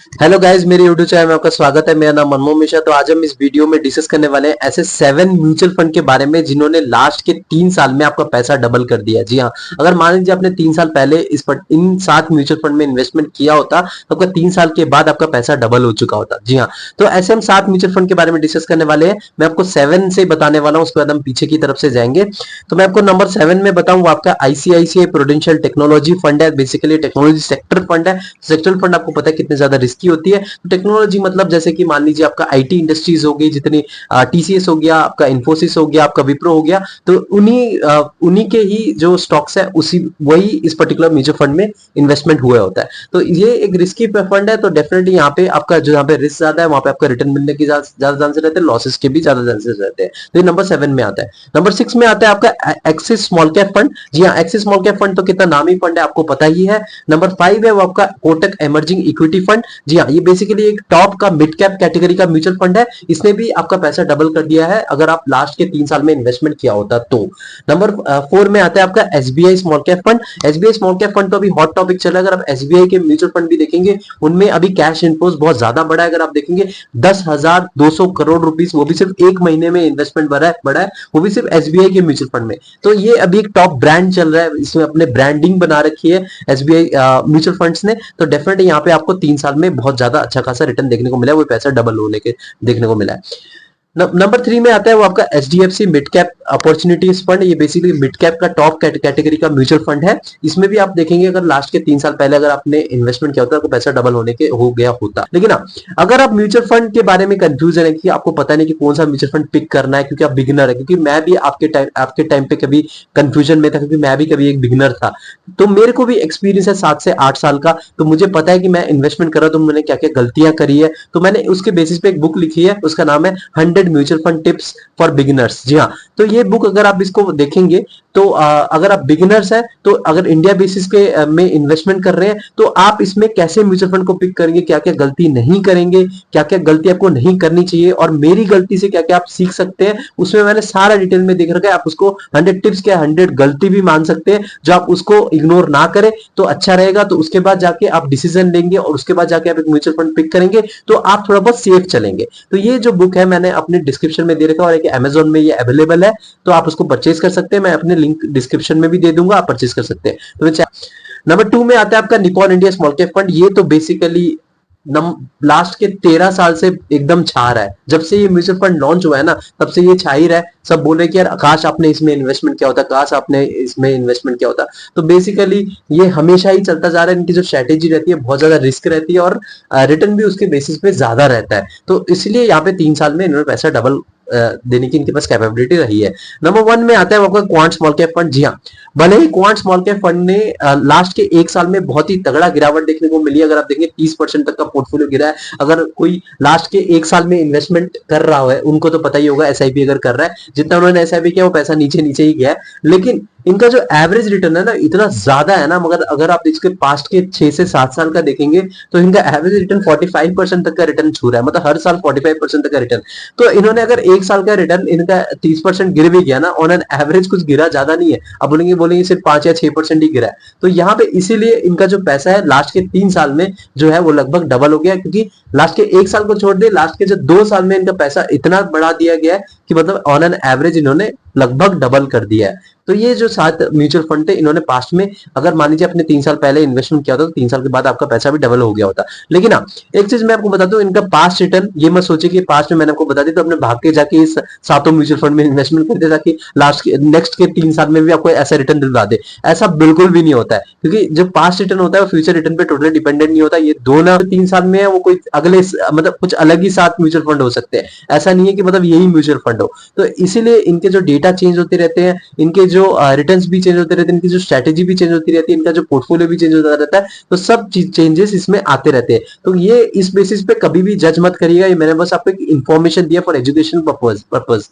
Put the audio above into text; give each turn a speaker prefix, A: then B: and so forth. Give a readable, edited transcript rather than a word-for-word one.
A: Hello guys, मेरे YouTube channel में आपका स्वागत है। मेरा नाम मनमोहन मिश्रा। तो आज हम इस वीडियो में डिस्कस करने वाले हैं ऐसे 7 म्यूचुअल फंड के बारे में जिन्होंने लास्ट के 3 साल में आपका पैसा डबल कर दिया। जी हाँ, अगर मान लीजिए आपने 3 साल पहले इन 7 म्यूचुअल फंड में इन्वेस्टमेंट किया होता तो आपका 3 साल के बाद आपका पैसा डबल हो चुका होता। जी हाँ, तो ऐसे हम 7 म्यूचुअल फंड के बारे में डिस्कस करने वाले हैं। मैं आपको 7 से बताने वाला हूँ, उसके बाद हम पीछे की तरफ से जाएंगे। तो मैं आपको नंबर 7 में बताऊं, वो आपका आईसीआईसीआई प्रूडेंशियल टेक्नोलॉजी फंड है। बेसिकली टेक्नोलॉजी सेक्टर फंड है। सेक्टरल फंड आपको पता है कितने ज्यादा रिस्की होती है। तो टेक्नोलॉजी मतलब जैसे कि मान लीजिए आपका आईटी इंडस्ट्रीज हो गई, जितनी टीसीएस हो गया, आपका इन्फोसिस हो गया, आपका विप्रो हो गया, तो उन्हीं के ही जो स्टॉक्स है उसी वही इस पर्टिकुलर म्यूचुअल फंड में इन्वेस्टमेंट हुआ होता है। तो ये एक रिस्की फंड है। तो डेफिनेटली यहाँ पे आपका जो यहाँ पे रिस्क ज्यादा है, वहां पे आपका रिटर्न मिलने की ज्यादा चांसेस रहते हैं, लॉसेस के भी ज्यादा चांसेस रहते हैं। तो ये नंबर 7 में आता है। नंबर 6 में आता है आपका एक्सिस स्मॉल कैप फंड। जी हाँ, एक्सिस स्मॉल कैप फंड तो कितना नामी फंड है आपको पता ही है। नंबर 5 है वो आपका कोटक इमर्जिंग इक्विटी फंड। जी हाँ, ये बेसिकली एक टॉप का मिड कैप कैटेगरी का म्यूचुअल फंड है। इसने भी आपका पैसा डबल कर दिया है अगर आप लास्ट के 3 साल में इन्वेस्टमेंट किया होता तो। नंबर 4 में आता है आपका SBI small cap fund. SBI small cap fund तो अभी हॉट टॉपिक चल रहा है। अगर आप एसबीआई के म्यूचुअल फंड भी देखेंगे, उनमें अभी कैश इनफ्लोज बहुत ज्यादा बढ़ा है। अगर आप देखेंगे 10,200 करोड़ रुपीस, वो भी सिर्फ एक महीने में इन्वेस्टमेंट बढ़ा है, वो भी सिर्फ एसबीआई के म्यूचुअल फंड में। तो ये अभी एक टॉप ब्रांड चल रहा है, इसमें अपने ब्रांडिंग बना रखी है एसबीआई म्यूचुअल फंड्स ने। तो डेफिनेटली यहाँ पे आपको 3 साल में बहुत ज्यादा अच्छा खासा रिटर्न देखने को मिला है, वो पैसा डबल होने के देखने को मिला है। नंबर 3 में आता है वो आपका HDFC mid cap opportunities fund. ये बेसिकली मिड कैप का टॉप कैटेगरी का म्यूचुअल फंड है। इसमें भी आप देखेंगे अगर लास्ट के 3 साल पहले अगर आपने इन्वेस्टमेंट किया होता तो पैसा डबल होने के हो गया होता। लेकिन हाँ, अगर आप म्यूचुअल फंड के बारे में कंफ्यूजन है कि आपको पता नहीं कि कौन सा म्यूचुअल फंड पिक करना है, क्योंकि आप बिगिनर है, क्योंकि मैं भी आपके टाइम पे कभी कंफ्यूजन में था, क्योंकि मैं भी कभी एक बिगिनर था। तो मेरे को भी एक्सपीरियंस है 7 से 8 साल का। तो मुझे पता है कि मैं इन्वेस्टमेंट कर रहा हूं तो मैंने क्या क्या गलतियां करी है। तो मैंने उसके बेसिस पे एक बुक लिखी है, उसका नाम है 100 mutual fund tips for beginners. जी हाँ, तो ये बुक अगर आप इसको देखेंगे तो अगर आप बिगिनर्स हैं तो अगर इंडिया बेसिस पे में इन्वेस्टमेंट कर रहे हैं तो आप इसमें कैसे म्यूचुअल फंड को पिक करेंगे, क्या क्या गलती नहीं करेंगे, क्या क्या गलती आपको नहीं करनी चाहिए, और मेरी गलती से क्या क्या आप सीख सकते हैं, उसमें मैंने सारा डिटेल में देख रखा है। आप उसको 100 टिप्स क्या 100 गलती भी मान सकते हैं, जो आप उसको इग्नोर ना करें तो अच्छा रहेगा। तो उसके बाद जाके आप डिसीजन लेंगे और उसके बाद जाके आप एक म्यूचुअल फंड पिक करेंगे तो आप थोड़ा बहुत सेफ चलेंगे। तो ये जो बुक है मैंने अपने डिस्क्रिप्शन में दे रखा है, और एक अमेजोन में ये अवेलेबल है, तो आप उसको परचेज कर सकते हैं। मैं अपने लिंक डिस्क्रिप्शन में भी दे दूंगा, आप परचेज कर सकते हैं। तो नंबर 2 में आता है आपका Nippon India small cap fund. ये तो बेसिकली लास्ट के 13 साल से एकदम छा रहा है। जब से ये म्यूचुअल फंड लॉन्च हुआ है ना, तब से ये छा ही रहा है। सब बोल रहे कि यार काश आपने इसमें इन्वेस्टमेंट किया होता, काश आपने इसमें इन्वेस्टमेंट किया होता। तो बेसिकली ये हमेशा ही चलता जा रहा है। इनकी जो स्ट्रेटेजी रहती है बहुत ज्यादा रिस्क रहती है, और रिटर्न भी उसके बेसिस पे ज्यादा रहता है। तो इसलिए यहाँ पे 3 साल में इन्होंने पैसा डबल देने की इनके पास कैपेबिलिटी रही है। नंबर 1 में आता है आपका क्वांट स्मॉल कैप फंड। जी हाँ, भले ही क्वांट स्मॉल कैप फंड ने लास्ट के 1 साल में बहुत ही तगड़ा गिरावट देखने को मिली है। अगर आप देखेंगे 30% तक का पोर्टफोलियो गिरा है। अगर कोई लास्ट के 1 साल में इन्वेस्टमेंट कर रहा है, उनको तो पता ही होगा एसआईपी अगर कर रहा है, जितना उन्होंने एसआईपी किया वो पैसा नीचे नीचे ही गया है। लेकिन इनका जो एवरेज रिटर्न है ना इतना ज्यादा है ना, मगर अगर आप इसके पास्ट के 6 से 7 साल का देखेंगे तो इनका एवरेज रिटर्न 45% तक का रिटर्न छू रहा है, मतलब हर साल 45% तक का रिटर्न। तो इन्होंने अगर 1 साल का रिटर्न इनका 30% गिर भी गया ना, ऑन एन एवरेज कुछ गिरा ज्यादा नहीं है। अब बोलेंगे सिर्फ 5 या 6% ही गिरा है। तो यहाँ पे इसीलिए इनका जो पैसा है लास्ट के 3 साल में जो है वो लगभग डबल हो गया, क्योंकि लास्ट के 1 साल को छोड़ दे, लास्ट के जो 2 साल में इनका पैसा इतना बढ़ा दिया गया है कि मतलब ऑन एन एवरेज इन्होंने लगभग डबल कर दिया है। तो ये जो 7 म्यूचुअल फंड थे, इन्होंने पास्ट में अगर मान लीजिए अपने 3 साल पहले इन्वेस्टमेंट किया होता तो 3 साल के बाद आपका पैसा भी डबल हो गया होता। लेकिन हाँ, एक चीज मैं आपको बता दूं, इनका पास्ट रिटर्न ये मत सोचिए कि पास्ट में मैंने आपको बता दी तो अपने भाग के जाके इस 7 म्यूचुअल फंड में इन्वेस्टमेंट कर दे ताकि लास्ट के नेक्स्ट के 3 साल में भी आपको ऐसा रिटर्न दिलवा दे। ऐसा बिल्कुल भी नहीं होता है, क्योंकि जो पास्ट रिटर्न होता है वो फ्यूचर रिटर्न पे टोटली डिपेंडेंट नहीं होता। ये 2 ना 3 साल में है, वो कोई अगले मतलब कुछ अलग ही 7 म्यूचुअल फंड हो सकते हैं। ऐसा नहीं है कि मतलब यही म्यूचुअल फंड हो। तो इसीलिए इनके जो डेटा चेंज होते रहते हैं, इनके जो रिटर्न्स भी चेंज होते रहते हैं, इनकी जो स्ट्रेटेजी भी चेंज होती रहती है, इनका जो पोर्टफोलियो भी चेंज होता रहता है। तो सब चेंजेस इसमें आते रहते हैं। तो ये इस बेसिस पे कभी भी जज मत करिएगा। ये मैंने बस आपको एक इन्फॉर्मेशन दिया फॉर एजुकेशन पर्पज।